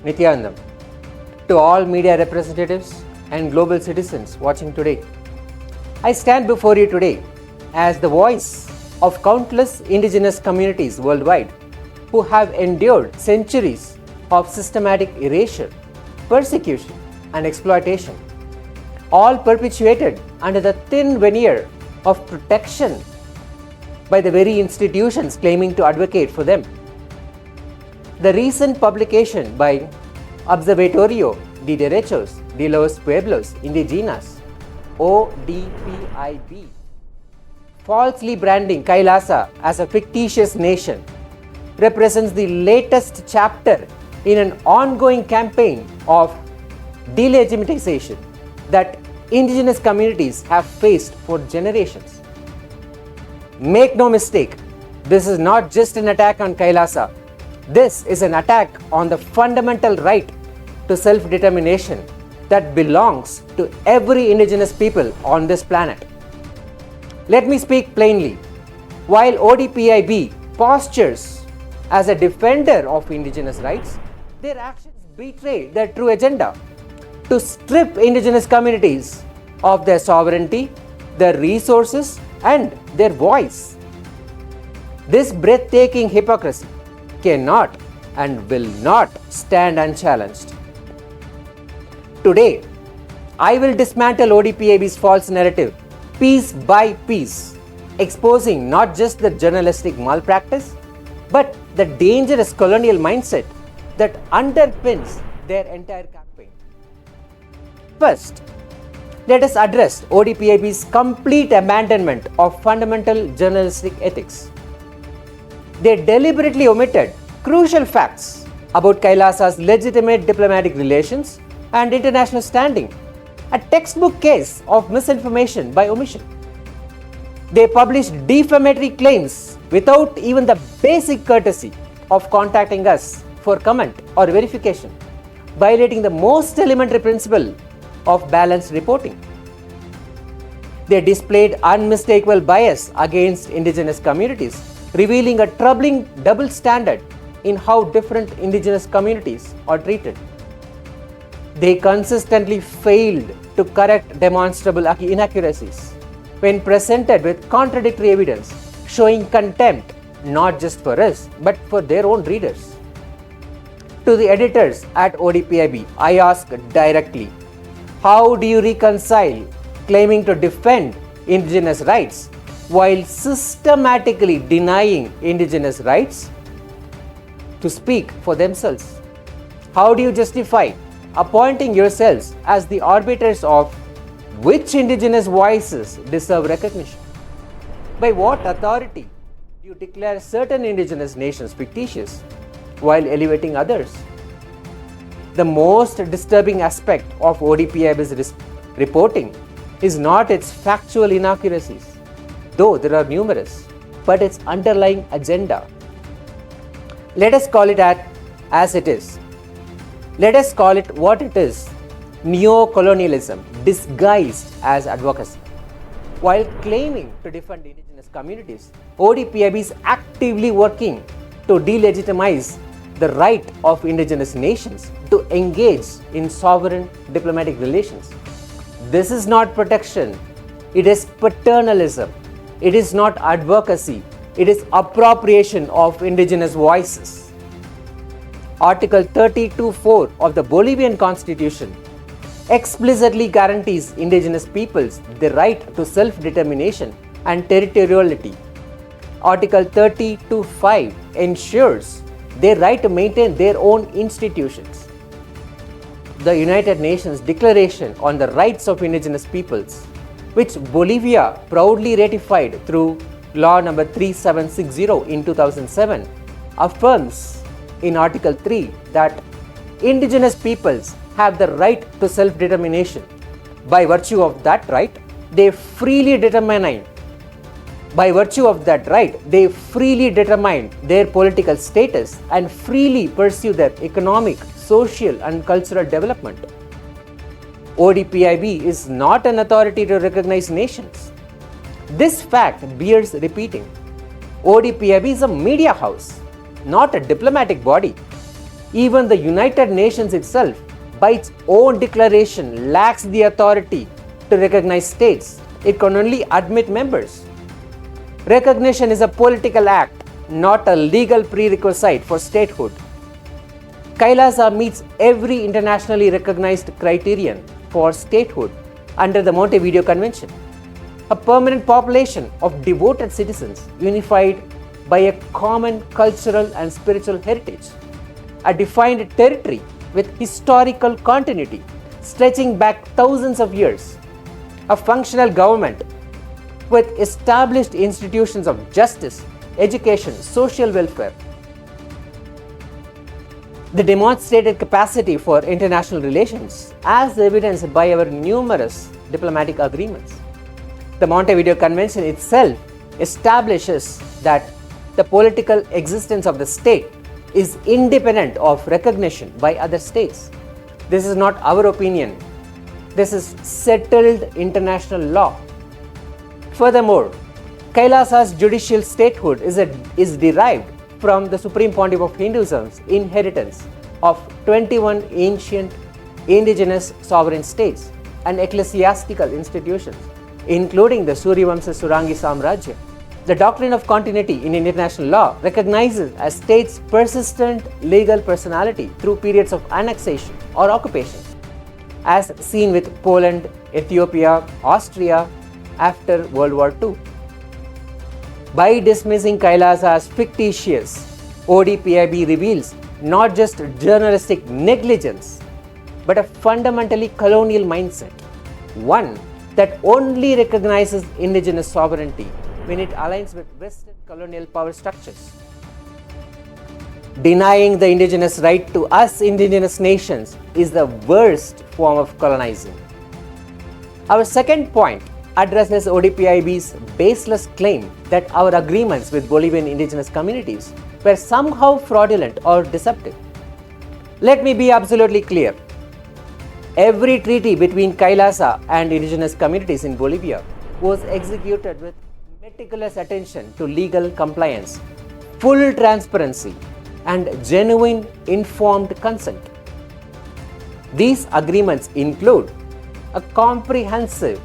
Nityanandam, to all media representatives and global citizens watching today. I stand before you today as the voice of countless indigenous communities worldwide who have endured centuries of systematic erasure, persecution, and exploitation, all perpetuated under the thin veneer of protection by the very institutions claiming to advocate for them. The recent publication by Observatorio de Derechos de los Pueblos Indigenas, ODPIB, falsely branding KAILASA as a fictitious nation, represents the latest chapter in an ongoing campaign of delegitimization that indigenous communities have faced for generations. Make no mistake, this is not just an attack on KAILASA. This is an attack on the fundamental right to self-determination that belongs to every indigenous people on this planet. Let me speak plainly. While ODPIB postures as a defender of indigenous rights, their actions betray their true agenda to strip indigenous communities of their sovereignty, their resources, and their voice. This breathtaking hypocrisy cannot and will not stand unchallenged. Today, I will dismantle ODPIB's false narrative piece by piece, exposing not just the journalistic malpractice, but the dangerous colonial mindset that underpins their entire campaign. First, let us address ODPIB's complete abandonment of fundamental journalistic ethics. They deliberately omitted crucial facts about KAILASA's legitimate diplomatic relations and international standing, a textbook case of misinformation by omission. They published defamatory claims without even the basic courtesy of contacting us for comment or verification, violating the most elementary principle of balanced reporting. They displayed unmistakable bias against indigenous communities, revealing a troubling double standard in how different indigenous communities are treated. They consistently failed to correct demonstrable inaccuracies when presented with contradictory evidence, showing contempt not just for us but for their own readers. To the editors at ODPIB, I ask directly, how do you reconcile claiming to defend indigenous rights while systematically denying indigenous rights to speak for themselves? How do you justify appointing yourselves as the arbiters of which indigenous voices deserve recognition? By what authority do you declare certain indigenous nations fictitious while elevating others? The most disturbing aspect of ODPIB's reporting is not its factual inaccuracies, though there are numerous, but its underlying agenda. Let us call it as it is. Let us call it what it is: neo-colonialism disguised as advocacy. While claiming to defend indigenous communities, ODPIB is actively working to delegitimize the right of indigenous nations to engage in sovereign diplomatic relations. This is not protection, it is paternalism. It is not advocacy, it is appropriation of indigenous voices. Article 32(4) of the Bolivian Constitution explicitly guarantees indigenous peoples the right to self-determination and territoriality. Article 32(5) ensures their right to maintain their own institutions. The United Nations Declaration on the Rights of Indigenous Peoples, which Bolivia proudly ratified through Law number 3760 in 2007, affirms in Article 3 that indigenous peoples have the right to self-determination. By virtue of that right, they freely determine their political status and freely pursue their economic, social, and cultural development. ODPIB is not an authority to recognize nations. This fact bears repeating. ODPIB is a media house, not a diplomatic body. Even the United Nations itself, by its own declaration, lacks the authority to recognize states. It can only admit members. Recognition is a political act, not a legal prerequisite for statehood. KAILASA meets every internationally recognized criterion for statehood under the Montevideo Convention. A permanent population of devoted citizens unified by a common cultural and spiritual heritage. A defined territory with historical continuity stretching back thousands of years. A functional government with established institutions of justice, education, social welfare. The demonstrated capacity for international relations, as evidenced by our numerous diplomatic agreements. The Montevideo Convention itself establishes that the political existence of the state is independent of recognition by other states. This is not our opinion. This is settled international law. Furthermore, KAILASA's judicial statehood is derived from the Supreme Pontiff of Hinduism's inheritance of 21 ancient indigenous sovereign states and ecclesiastical institutions, including the Suryavamsa Surangi Samrajya. The doctrine of continuity in international law recognizes a state's persistent legal personality through periods of annexation or occupation, as seen with Poland, Ethiopia, Austria after World War II. By dismissing KAILASA as fictitious, ODPIB reveals not just journalistic negligence, but a fundamentally colonial mindset, one that only recognizes indigenous sovereignty when it aligns with Western colonial power structures. Denying the indigenous right to us indigenous nations is the worst form of colonizing. Our second point addresses ODPIB's baseless claim that our agreements with Bolivian indigenous communities were somehow fraudulent or deceptive. Let me be absolutely clear. Every treaty between KAILASA and indigenous communities in Bolivia was executed with meticulous attention to legal compliance, full transparency, and genuine informed consent. These agreements include a comprehensive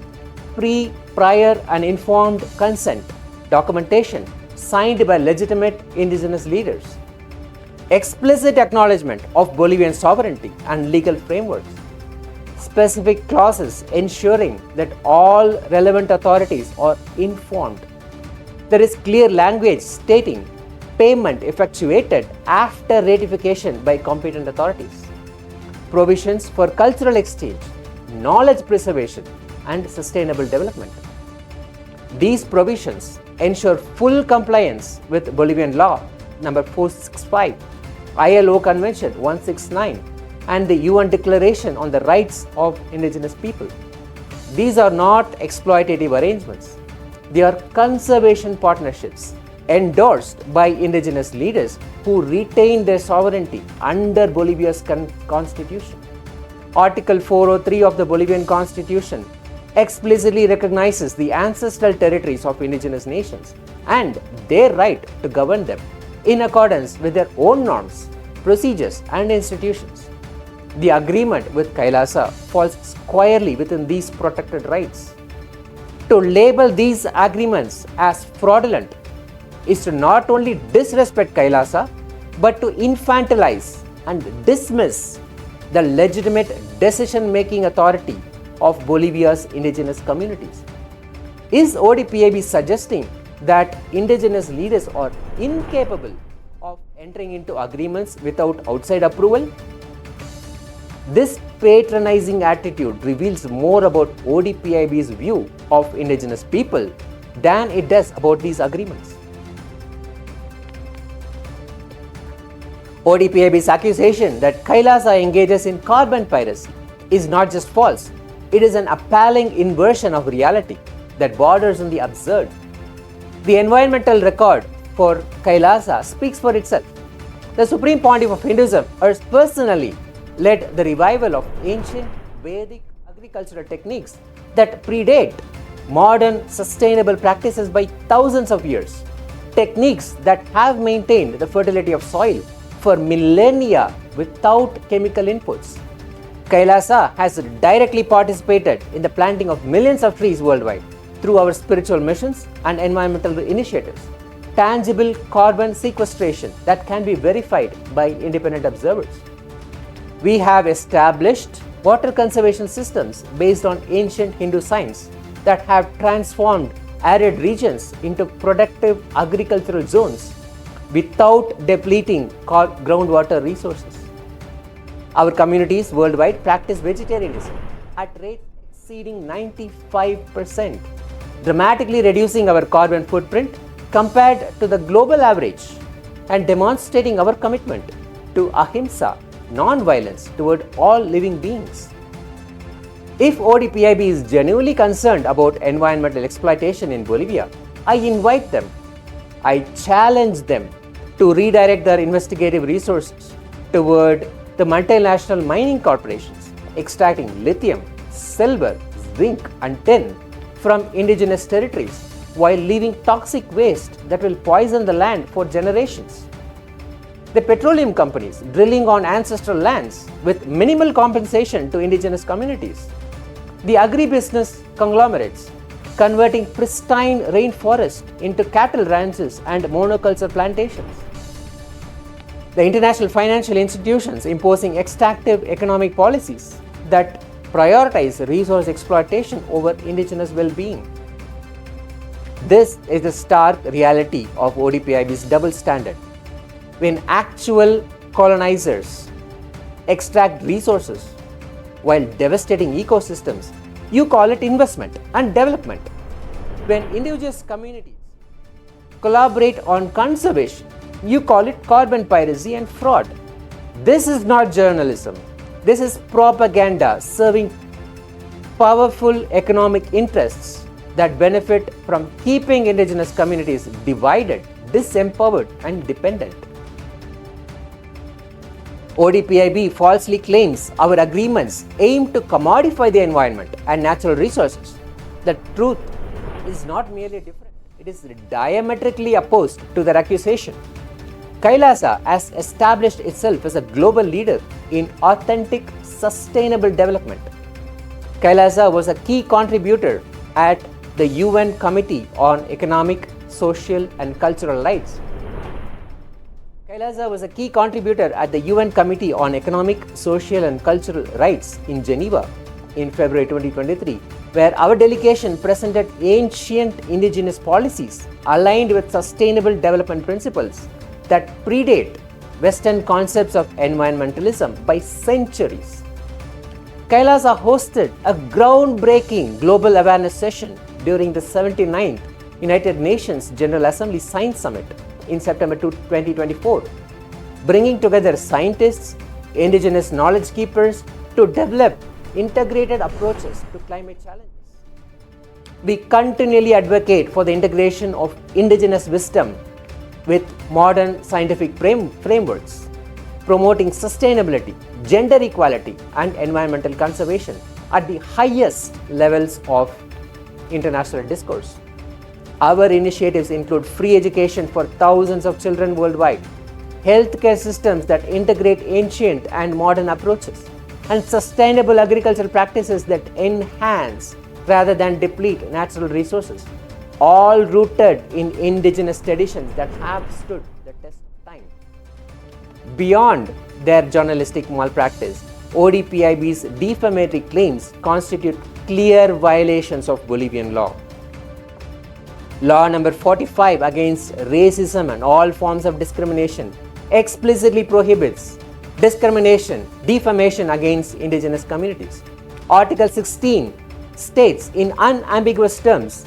prior and informed consent documentation signed by legitimate indigenous leaders, explicit acknowledgement of Bolivian sovereignty and legal frameworks, specific clauses ensuring that all relevant authorities are informed. There is clear language stating payment effectuated after ratification by competent authorities, provisions for cultural exchange, knowledge preservation, and sustainable development. These provisions ensure full compliance with Bolivian law number 465, ILO Convention 169, and the UN Declaration on the Rights of Indigenous People. These are not exploitative arrangements. They are conservation partnerships endorsed by indigenous leaders who retain their sovereignty under Bolivia's constitution. Article 403 of the Bolivian Constitution explicitly recognizes the ancestral territories of indigenous nations and their right to govern them in accordance with their own norms, procedures, and institutions. The agreement with KAILASA falls squarely within these protected rights. To label these agreements as fraudulent is to not only disrespect KAILASA but to infantilize and dismiss the legitimate decision-making authority of Bolivia's indigenous communities. Is ODPIB suggesting that indigenous leaders are incapable of entering into agreements without outside approval? This patronizing attitude reveals more about ODPIB's view of indigenous people than it does about these agreements. ODPIB's accusation that KAILASA engages in carbon piracy is not just false, it is an appalling inversion of reality that borders on the absurd. The environmental record for KAILASA speaks for itself. The Supreme Pontiff of Hinduism has personally led the revival of ancient Vedic agricultural techniques that predate modern sustainable practices by thousands of years. Techniques that have maintained the fertility of soil for millennia without chemical inputs. KAILASA has directly participated in the planting of millions of trees worldwide through our spiritual missions and environmental initiatives. Tangible carbon sequestration that can be verified by independent observers. We have established water conservation systems based on ancient Hindu science that have transformed arid regions into productive agricultural zones without depleting groundwater resources. Our communities worldwide practice vegetarianism at rates exceeding 95%, dramatically reducing our carbon footprint compared to the global average and demonstrating our commitment to ahimsa, non-violence toward all living beings. If ODPIB is genuinely concerned about environmental exploitation in Bolivia, I invite them, I challenge them to redirect their investigative resources toward the multinational mining corporations extracting lithium, silver, zinc and tin from indigenous territories while leaving toxic waste that will poison the land for generations. The petroleum companies drilling on ancestral lands with minimal compensation to indigenous communities. The agribusiness conglomerates converting pristine rainforest into cattle ranches and monoculture plantations. The international financial institutions imposing extractive economic policies that prioritize resource exploitation over indigenous well-being. This is the stark reality of ODPIB's double standard. When actual colonizers extract resources while devastating ecosystems, you call it investment and development. When indigenous communities collaborate on conservation, you call it carbon piracy and fraud. This is not journalism. This is propaganda serving powerful economic interests that benefit from keeping indigenous communities divided, disempowered, and dependent. ODPIB falsely claims our agreements aim to commodify the environment and natural resources. The truth is not merely different, it is diametrically opposed to their accusation. KAILASA has established itself as a global leader in authentic, sustainable development. KAILASA was a key contributor at the UN Committee on Economic, Social and Cultural Rights. KAILASA was a key contributor at the UN Committee on Economic, Social and Cultural Rights in Geneva in February 2023, where our delegation presented ancient indigenous policies aligned with sustainable development principles that predate Western concepts of environmentalism by centuries. KAILASA hosted a groundbreaking global awareness session during the 79th United Nations General Assembly Science Summit in September 2024, bringing together scientists, indigenous knowledge keepers to develop integrated approaches to climate challenges. We continually advocate for the integration of indigenous wisdom with modern scientific frameworks, promoting sustainability, gender equality, and environmental conservation at the highest levels of international discourse. Our initiatives include free education for thousands of children worldwide, healthcare systems that integrate ancient and modern approaches, and sustainable agricultural practices that enhance rather than deplete natural resources, all rooted in indigenous traditions that have stood the test of time. Beyond their journalistic malpractice, ODPIB's defamatory claims constitute clear violations of Bolivian law. Law number 45 against racism and all forms of discrimination explicitly prohibits discrimination, defamation against indigenous communities. Article 16 states in unambiguous terms,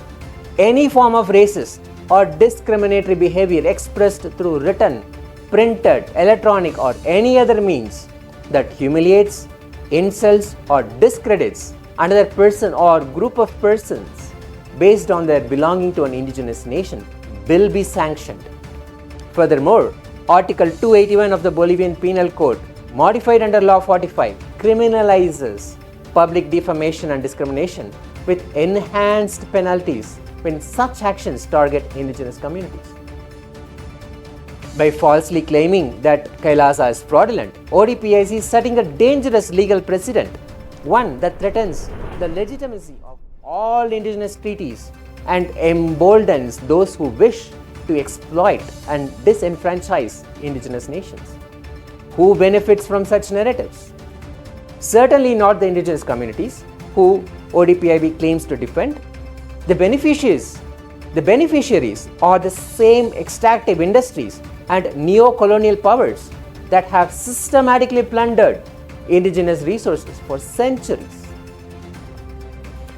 any form of racist or discriminatory behavior expressed through written, printed, electronic or any other means that humiliates, insults or discredits another person or group of persons based on their belonging to an indigenous nation will be sanctioned. Furthermore, Article 281 of the Bolivian Penal Code, modified under Law 45, criminalizes public defamation and discrimination with enhanced penalties when such actions target indigenous communities. By falsely claiming that KAILASA is fraudulent, ODPIB is setting a dangerous legal precedent, one that threatens the legitimacy of all indigenous treaties and emboldens those who wish to exploit and disenfranchise indigenous nations. Who benefits from such narratives? Certainly not the indigenous communities who ODPIB claims to defend. The beneficiaries are the same extractive industries and neo-colonial powers that have systematically plundered indigenous resources for centuries.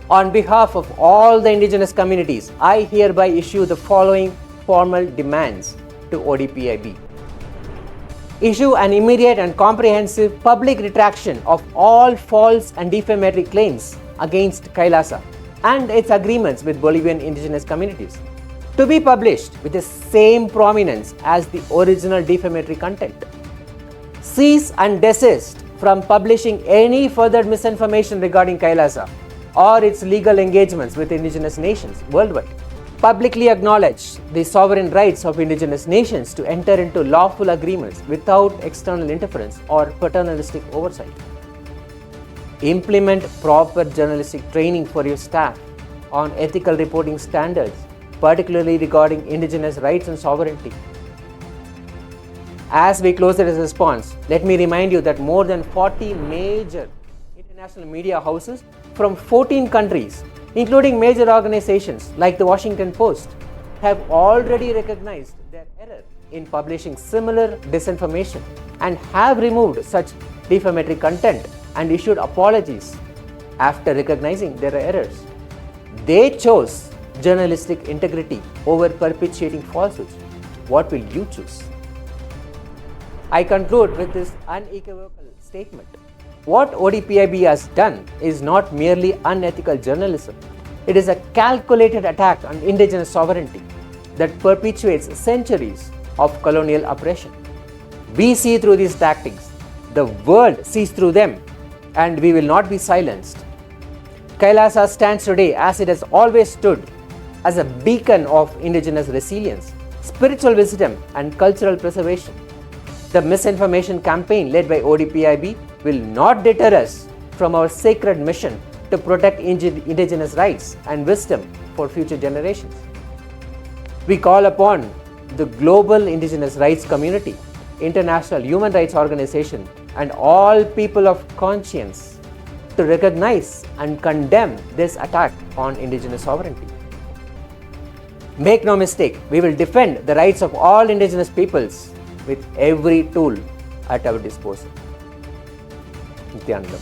On behalf of all the indigenous communities, I hereby issue the following formal demands to ODPIB. Issue an immediate and comprehensive public retraction of all false and defamatory claims against KAILASA and its agreements with Bolivian indigenous communities, to be published with the same prominence as the original defamatory content. Cease and desist from publishing any further misinformation regarding KAILASA or its legal engagements with indigenous nations worldwide. Publicly acknowledge the sovereign rights of indigenous nations to enter into lawful agreements without external interference or paternalistic oversight. Implement proper journalistic training for your staff on ethical reporting standards, particularly regarding indigenous rights and sovereignty. As we close this response, let me remind you that more than 40 major international media houses from 14 countries, including major organizations like the Washington Post, have already recognized their error in publishing similar disinformation and have removed such defamatory content and issued apologies after recognizing their errors. They chose journalistic integrity over perpetuating falsehoods. What will you choose? I conclude with this unequivocal statement. What ODPIB has done is not merely unethical journalism. It is a calculated attack on indigenous sovereignty that perpetuates centuries of colonial oppression. We see through these tactics. The world sees through them, and we will not be silenced. KAILASA stands today as it has always stood, as a beacon of indigenous resilience, spiritual wisdom, and cultural preservation. The misinformation campaign led by ODPIB will not deter us from our sacred mission to protect indigenous rights and wisdom for future generations. We call upon the global indigenous rights community, international human rights organization, and all people of conscience to recognize and condemn this attack on indigenous sovereignty. Make no mistake, we will defend the rights of all indigenous peoples with every tool at our disposal. Nityanandam.